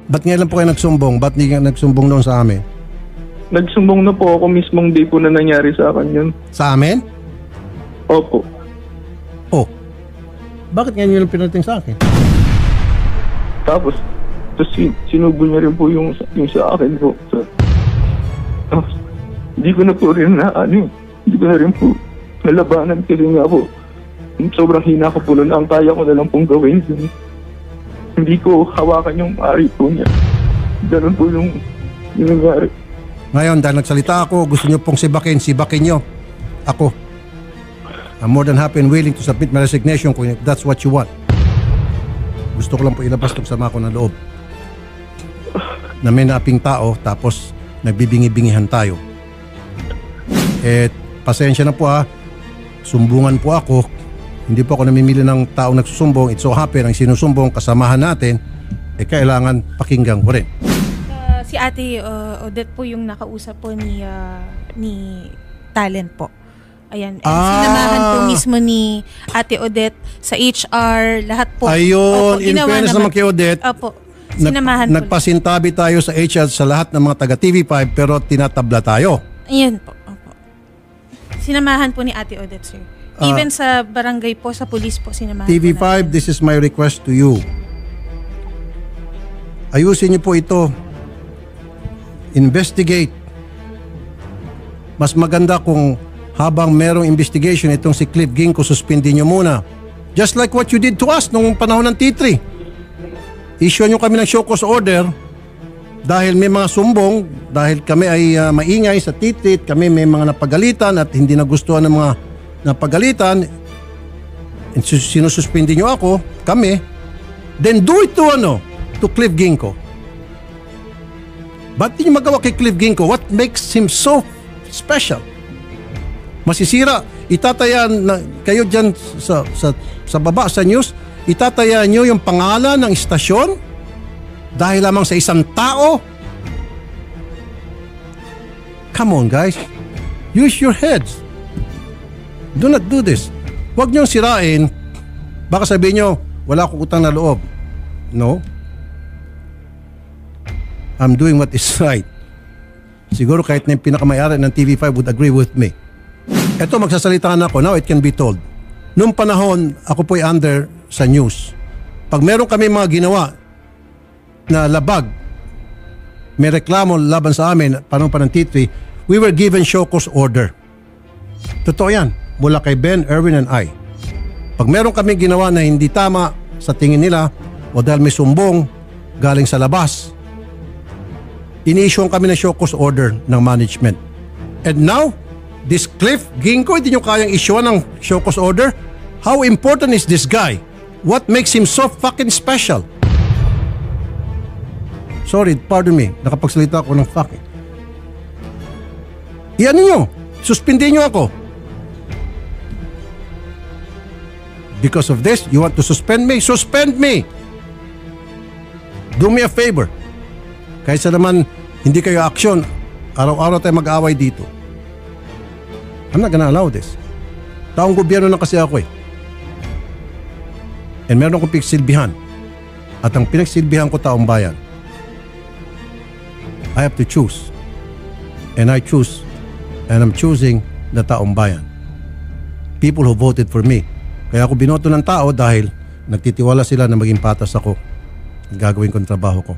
Ba't ngayon po kayo nagsumbong? Ba't hindi ka nagsumbong noon sa amin? Nagsumbong na po ako mismong day po na nangyari sa akin yun. Sa amin? Opo. Oh. Bakit ngayon yung pinating sa akin? Tapos sinubol niya rin po yung sa akin po. Tapos, hindi ko na po rin hindi ko na rin po nalabanan kasi nga po, sobrang hina ko po nun. Ang kaya ko na lang pong gawin yun. Hindi ko hawakan yung ari po niya. Ganun po yung nangyari. Ngayon, dahil nagsalita ako, gusto nyo pong sibakin nyo. Ako. I'm more than happy and willing to submit my resignation kung that's what you want. Gusto ko lang po ilabas itong sama ko ng loob. Na may naaping tao, tapos nagbibingi-bingihan tayo. Pasensya na po sumbungan po ako. Hindi po ako namimili ng taong nagsusumbong. It so happen, ang sinusumbong kasamahan natin, kailangan pakinggan ko rin. Si Ate Odette po yung nakausap po ni Talent po. Ayan. Sinamahan po mismo ni Ate Odette sa HR, lahat po. Ayun, in fairness naman kay Odette. Opo. Sinamahan po. Nagpasintabi tayo sa HR sa lahat ng mga taga TV5 pero tinatabla tayo. Ayun po. Opo. Sinamahan po ni Ate Odette, sir. Even sa barangay po, sa police po, sinamahan TV5, po natin. this is my request to you. Ayusin niyo po ito. Investigate. Mas maganda kung habang merong investigation itong si Cliff Ginko, suspendin niyo muna. Just like what you did to us nung panahon ng T3. Issue niyo kami ng show cause order dahil may mga sumbong, dahil kami ay maingay sa T3, kami may mga napagalitan at hindi nagustuhan ng mga napagalitan, sinususpindi nyo ako, kami, then do it to Cliff Ginko. Ba't di nyo magawa kay Cliff Ginko? What makes him so special? Masisira, itataya na kayo dyan sa baba, sa news, itataya nyo yung pangalan ng istasyon dahil lamang sa isang tao? Come on guys, use your heads. Do not do this. Huwag niyong sirain. Baka sabihin niyo, wala akong utang na loob. No. I'm doing what is right. Siguro kahit na yung pinakamayari ng TV5 would agree with me. Ito, magsasalita na ako. Now it can be told. Noong panahon, ako po'y under sa news. Pag meron kami mga ginawa na labag, may reklamo laban sa amin, panahon pa ng T3, we were given show cause order. Totoo yan. Mula kay Ben, Erwin, and I. Pag meron kami ginawa na hindi tama sa tingin nila o dahil may sumbong galing sa labas, ini-issuean kami ng show cause order ng management. And now, this Cliff Ginko, hindi nyo kayang issuean ng show cause order? How important is this guy? What makes him so fucking special? Sorry, pardon me. Nakapagsalita ako ng fucking. Iyan nyo. Suspindin nyo ako. Because of this, you want to suspend me? Suspend me! Do me a favor. Kaysa naman hindi kayo aksyon, araw-araw tayo mag-away dito. I'm not gonna allow this. Taong gobyerno na kasi ako And meron akong pinagsilbihan. At ang pinagsilbihan ko taong bayan. I have to choose. And I choose. And I'm choosing the taong bayan. People who voted for me. Kaya ako binoto ng tao dahil nagtitiwala sila na maging patas ako. Gagawin ko ang trabaho ko.